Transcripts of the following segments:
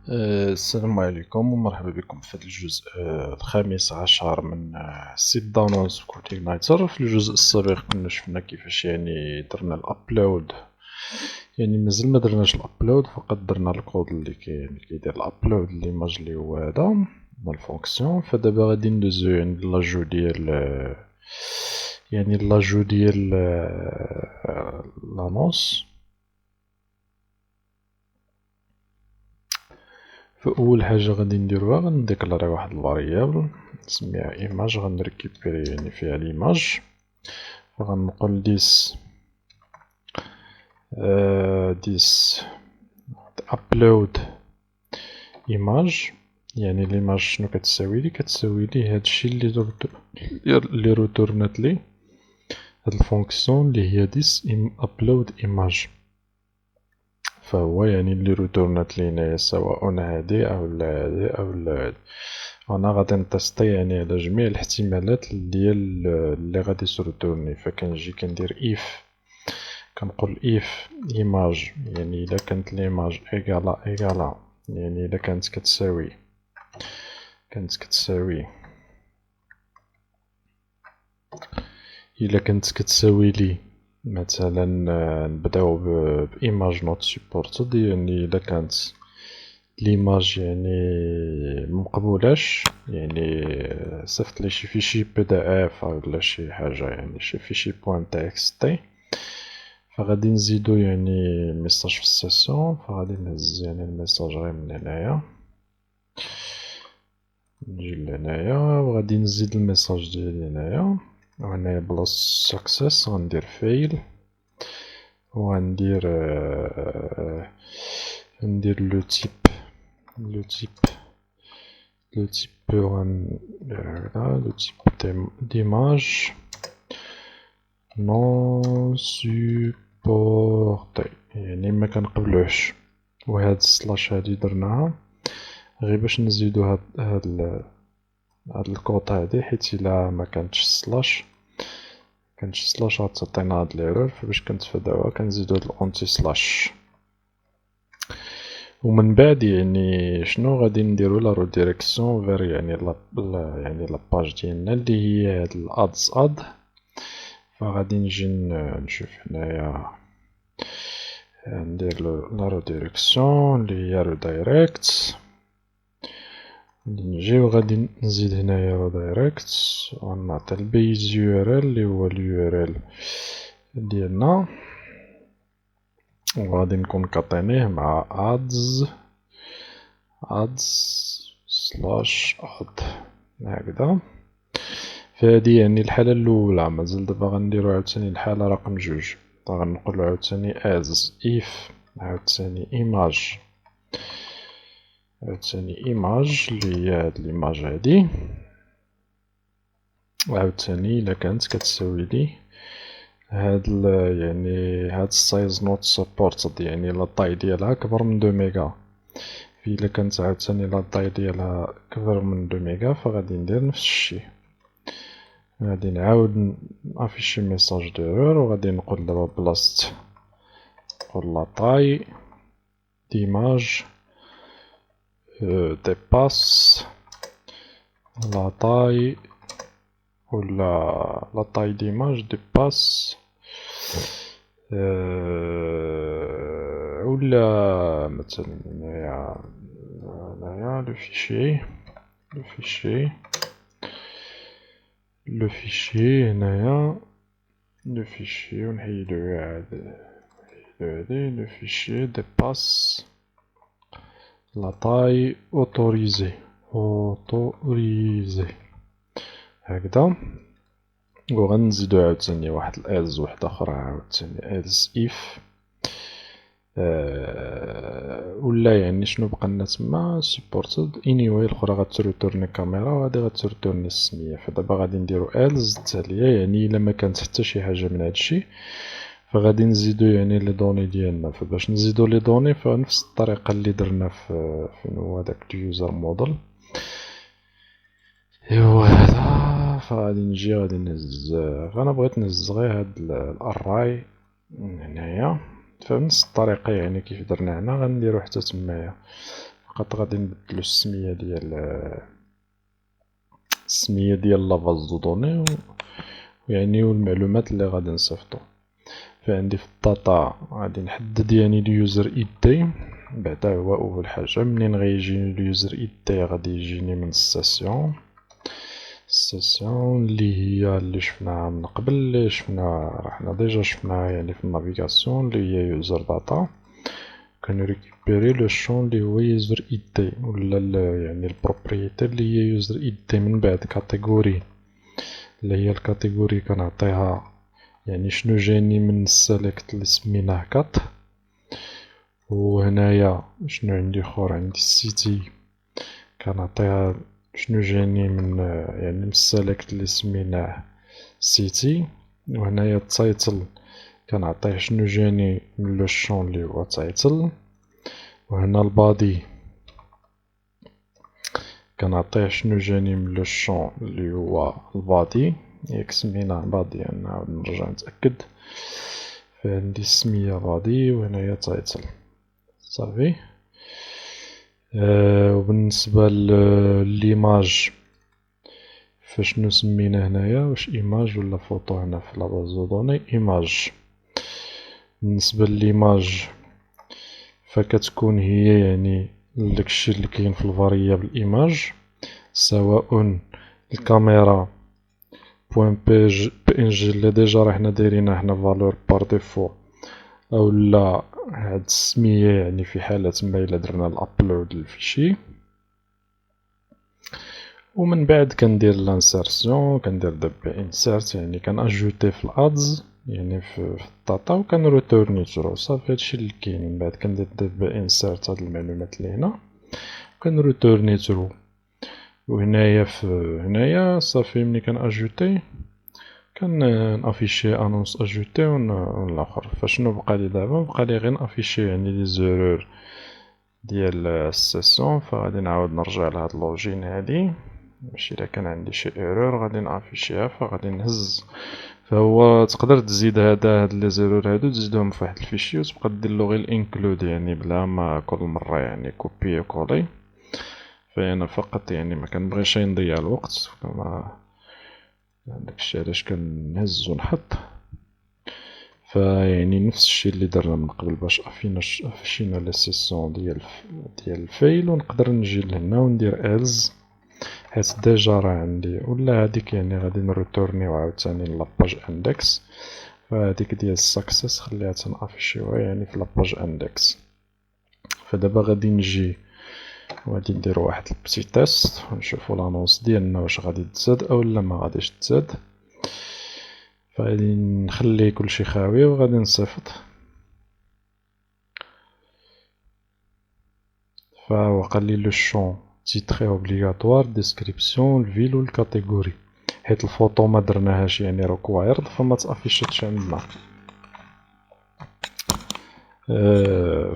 السلام عليكم ومرحبا بكم في هذا الجزء الخامس عشر من سيت دانونس في كورتيغنايتر. في الجزء السابق كنا شفنا كيفاش درنا الابلود، مازال ما درناش الابلود، فقط درنا الكود اللي كيدير الابلود ليماج اللي هو هذا الفونكسيون. فدابا غادي ندوزو لاجو ديال لاجو ديال لانونس. فأول حاجة غادي نديروها غنديكلاري واحد الفاريابل نسميها ايماج، غنريكيبيري فيها ليماج. فغنقول ديس upload image، ليماج شنو كتساوي لي؟ كتساوي لي هادشي اللي روتورنات لي هاد الفونكسيون اللي هي ديس upload image. فهو اللي روتورنات لينا سواء هادي او لا هادي او لا هادي. انا غادي نتيستي على جميع الاحتمالات ديال اللي غادي تروتورني. فكنجي كندير if، كنقول if image الا كانت ليماج ايكالا الا كانت كتساوي الا كانت كتساوي لي مثلا نبداو بإيماج نوت سيبورتد، الا كانت ليماج مقبولاش، صيفط لي شي فيشي بي دي اف ولا شي حاجة، شي فيشي بوان تي اكس تي. فغادي نزيدو ميساج في السيسيون. فغادي نهز الميساج غير من هنايا، نجي لهنايا وغادي نزيد الميساج ديالي هنايا. وهنايا بلاص سكسيس غندير فيل، وغندير لو تيب لو تيب لو تيب ديماج نون سيبورتي، ما كنقبلوهش. وهاد السلاش هادي درناها غير باش نزيدو هاد الكود هادي، حيت الا ما كانتش سلاش غتعطينا هاد ليرور. فباش كنتفاداوها كنزيدو هاد الاونتي سلاش. ومن بعد شنو غادي نديرو لا ريديريكسيون فير لاباج ديالنا اللي هي هاد الادز اد. فغادي نجي نشوف هنايا ندير لا ريديريكسيون اللي هي ريدايريكت. نجي وغادي نزيد هنايا ريدايريكت ونعطي البيز يو ار ال اللي هو اليو ار ال ديالنا، وغادي نكون كاطينيه مع ادز سلاش اد هكذا. فهادي الحالة الأولى. مازال دابا غنديرو عاوتاني الحالة رقم جوج. غنقولو عاوتاني as if عاوتاني image اللي هي هاد ليماج هادي، عاوتاني إلا كانت كتساوي لي هاد هاد السايز نوت سبورتد، لا طاي ديالها كبر من 2 ميغا. إلا كانت عاوتاني لا طاي ديالها كبر من 2 ميغا فغادي ندير نفس الشي. غادي نعاود نافيشي ميساج ديرور، وغادي نقول دابا بلاصة نقول لا طاي ديماج ديباس لا طاي، ولا لا طاي ديماج ديباس ولا مثلا هنايا لو فيشي هنايا لو فيشي ونحيدو هادي لو فيشي ديباس لا طاي اوتوريزي هكذا. وغنزيدو عاوتاني واحد الالز وحداخرى عاوتاني الز اف ولا شنو بقالنا تما سيبورتد anyway. الاخرى غتريتورني كاميرا وهادي غتريتورني السمية. فدابا غادي نديرو الز التالية، الا ما كانت حتى شي حاجة من هادشي فغادي نزيدو لي دوني ديالنا. فباش نزيدو لي دوني فنفس الطريقة اللي درنا فين هو داك اليوزر موديل. ايوا هذا. فغادي نجي غادي نهز انا بغيت نهز غير هاد الاراي من هنايا. فبنفس الطريقة كيف درنا هنا غنديرو حتى تمايا. فقط غادي نبدلو السمية ديال لافاز دو دوني يعني والمعلومات اللي غادي نصيفطو. فعندي في الداتا غادي نحدد يعني اليوزر اي دي، بعدا هو اول حاجة منين غيجيني اليوزر اي دي غادي يجيني من السيسيون اللي هي اللي شفناها من قبل، اللي حنا ديجا شفناها يعني في النافيغاسيون اللي هي يوزر داتا. كنريكيبيري لو شون اللي هو يوزر اي دي ولا يعني البروبريتير اللي هي يوزر اي دي، من بعد كاتيجوري اللي هي الكاتيجوري كنعطيها يعني شنو جاني من السيليكت اللي سميناه كات. وهنايا شنو عندي خور، عندي السيتي كنعطيها شنو جاني من يعني من السيليكت اللي سميناه سيتي. وهنايا التايتل كنعطيه شنو جاني من لو شون اللي هو تايتل. وهنا البادي كنعطيه شنو جاني من لو شون اللي هو البادي، ياك سميناه بادي نعاود نرجع نتأكد. فعندي السمية بادي وهنايا تايتل صافي. وبالنسبة لليماج فشنو سمينا هنايا، واش ايماج ولا فوتو؟ هنا في لاباز دو دوني ايماج. بالنسبة لليماج فكتكون هي يعني داكشي اللي كاين في الفاريابل ايماج، سواء الكاميرا بوان بي ان جي اللي ديجا راه حنا دايرينها حنا فالور بار ديفو، اولا هاد السمية يعني في حالة ما الا درنا الابلود للفيشي. ومن بعد كندير لانسيرسيون، كندير دبي انسيرت يعني كنأجوتي في الادز يعني في الداتا وكنروتورني ترو صافي. هادشي اللي كاين. من بعد كندير دبي انسيرت هاد المعلومات اللي هنا كنروتورني ترو. وهنايا هنايا صافي ملي كنأجوتي كنافيشي انونس اجوتي والاخر. فشنو بقى لي دابا؟ بقى لي غير نافيشي يعني لي زورور ديال السيسيون. فغادي نعاود نرجع لهاد لوجين هادي باش الا كان عندي شي ايرور غادي نافيشيها. فغادي نهز، فهو تقدر تزيد هاد لي زيرور هادو تزيدهم في واحد الفيشي وتبقى ديرلو غير الانكلود يعني بلا ما كل مرة يعني كوبي وكولي. فانا فقط يعني ما كنبغيش نضيع الوقت، داكشي علاش كنهز ونحط. فيعني نفس الشيء اللي درنا من قبل باش افيشينا لي سيسيون ديال الفايل. ونقدر نجي لهنا وندير إلز حيت ديجا راه عندي، ولا هاديك يعني غادي نروتورنيو عاوتاني لاباج اندكس. فهاديك ديال السكسس خليها تنافيشيوها يعني في لاباج اندكس. فدابا غادي نجي وغادي ندير واحد البتي تيست ونشوفو لانونس ديالنا واش غادي تزاد اولا ما غاديش تزاد. فغادي نخلي كلشي خاوي وغادي نصيفط. فهو قال لي لو شون تيتري اوبليغاتوار ديسكريبسيون الفيل والكاتيجوري، حيت الفوطو ما درناهاش يعني ريكوايرد فما تافيشاتش عندنا.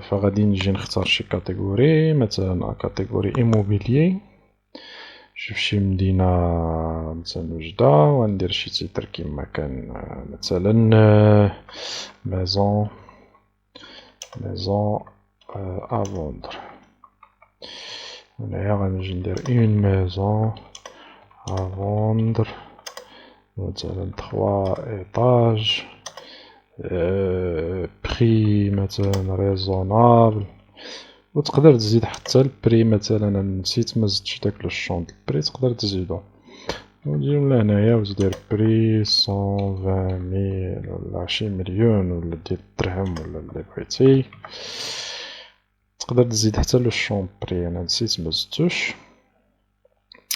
فغادي نجي نختار شي كاتيجوري، مثلا كاتيجوري ايموبيليي، شوف شي مدينة مثلا وجدة، وندير شي تيتر كيما كان مثلا ميزون افوندر. هنايا غنجي ندير اون ميزون افوندر مثلا 3 ايطاج، بري مثلا ريزونابل. وتقدر تزيد حتى البري، مثلا انا نسيت ما زدتش داك لو شون د البري تقدر تزيدو. ونجي لهنايا وتدير بري 120,000 ولا شي مليون ولا ديال الدرهم ولا اللي بغيتي. تقدر تزيد حتى لو شون بري، انا نسيت ما زدتوش.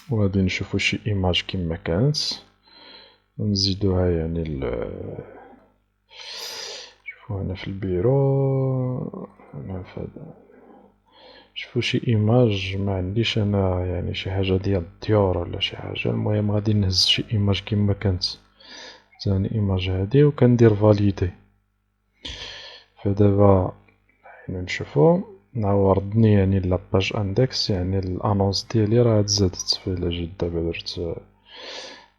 وغادي نشوفو شي ايماج كيما كانت ونزيدوها يعني شوفو هنا في البيرو. هنا شوفو شي ايماج، ما عنديش انا يعني شي حاجه ديال الطيور ولا شي حاجه. المهم غادي نهز شي ايماج كيما كانت، ثاني ايماج هادي وكندير فاليدي. فدابا يعني نشوفو ردني يعني لاباج اندكس، يعني الانونس ديالي راه تزادت. فإلا جيت دابا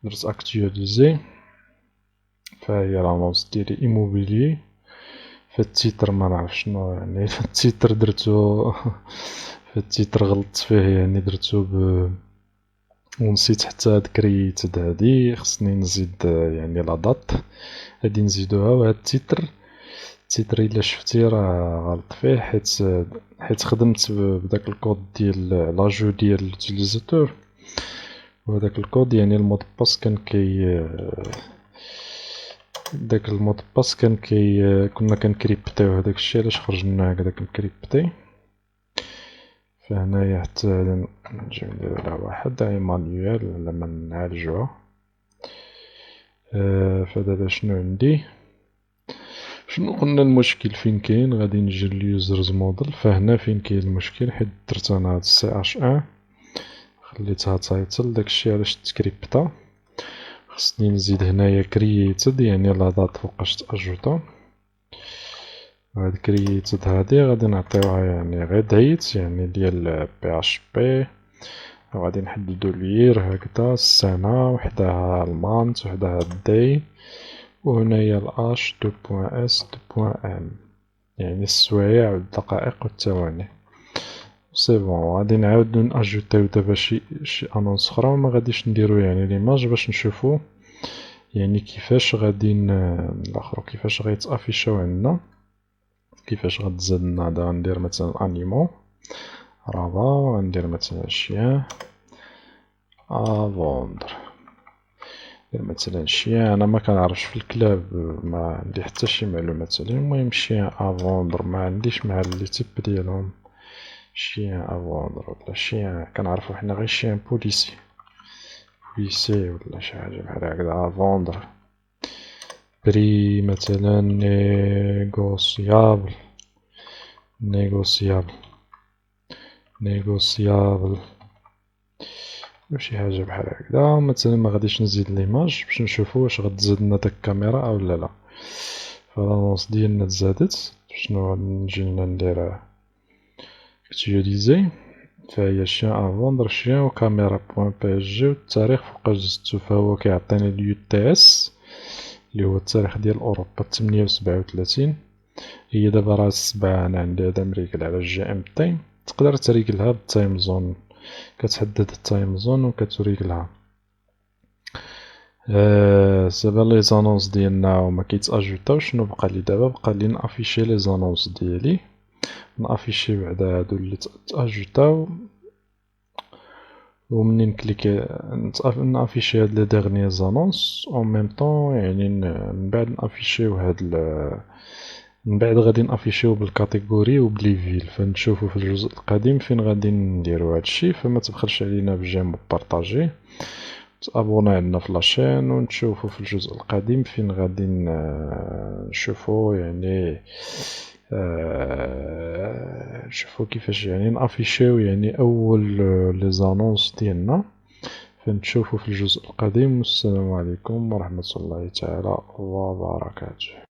درت اكتواليزي، فهي لانونس ديالي ايموبيلي. فالتيتر ما نعرف شنو يعني التيتر درتو فالتيتر غلطت فيه يعني درتو ونسيت حتى هاد كرييتد هادي، خصني نزيد يعني لا دات هادي نزيدوها. وهاد التيتر إلا شفتي راه غلط فيه حيت خدمت بداك الكود ديال لاجو ديال لوتيليزاتور، وهداك الكود يعني المود باس كان داك المود باس كان كنا كنكريبتيو، هداك الشي علاش خرج لنا هكداك مكريبتي. فهنايا حتى نجيو نديرو لها واحد مانيوال لما نعالجوها. فدابا شنو عندي، شنو قلنا المشكل فين كاين؟ غادي نجي لليوزرز موديل، فهنا فين كاين المشكل حيت درت انا هاد سي اش ان خليتها تايتل، داكشي علاش تكريبتا. خصني نزيد هنايا كرييتد يعني لا دات فوقاش تاجوتا. هاد كرييتد هادي غادي نعطيوها يعني غير دايت يعني ديال بي اش بي، وغادي نحددو اليير هكدا السنة، وحداها المانت وحداها الداي، وهنايا الاش 2.s 2.m يعني السوايع والدقائق والثواني. سي بون، غادي نعاودو ناجوتيو دابا شي انونس اخرى، وما غاديش نديرو يعني ليماج باش نشوفو يعني كيفاش غادي الاخر كيفاش غيتافيشاو عندنا، كيفاش غتزاد لنا. هذا غندير مثلا انيمو رابا، غندير مثلا شيان افوندر، ندير مثلا شيان. انا ما كنعرفش في الكلاب، ما عندي حتى شي معلومات عليه. المهم شيان افوندر ما عنديش مع لي تيب ديالهم، شيان افوندر ولا شيان كنعرفو حنا غير شيان بوليسي ولا شي حاجة بحال هكدا. افوندر بري مثلا نيغوسيابل شي حاجة بحال هكدا. مثلا ما غاديش نزيد ليماج باش نشوفو واش غتزاد لنا داك الكاميرا او لا. فالانونس ديالنا تزادت. شنو نجي ندير اكتياليزي، فهي شيان افوندر شيان وكاميرا بوان بي اس جي والتاريخ فوقاش زدتو، فهو كيعطيني اليو تي اس اللي هو التاريخ ديال اوروبا 837. هي دابا راه 7، انا عندي هاد امريكا على جي ام تي. تقدر تريقلها بالتايم زون، كتحدد التايم زون وكتريقلها. دابا لي زانونس ديالنا وما كيتاجوتاو. شنو بقى لي دابا؟ بقى لي نافيشي لي زانونس ديالي، نافيشي بعدا هادو اللي تاجوتاو، ومني نكليكي نافيشي هاد لي ديغني زانونس اون ميم طون يعني من بعد نافيشيو هاد من بعد غادي نافيشيو بالكاتيجوري وبلي فيل، فنشوفو في الجزء القديم فين غادي نديرو هادشي. فما تبخلش علينا بجيم وبارطاجي، تابونا عندنا في لاشين، ونشوفو في الجزء القديم فين غادي نشوفو يعني نشوفو كيفاش يعني نافيشيو يعني اول لي زانونس ديالنا. فنشوفو في الجزء القديم. والسلام عليكم ورحمة الله تعالى وبركاته.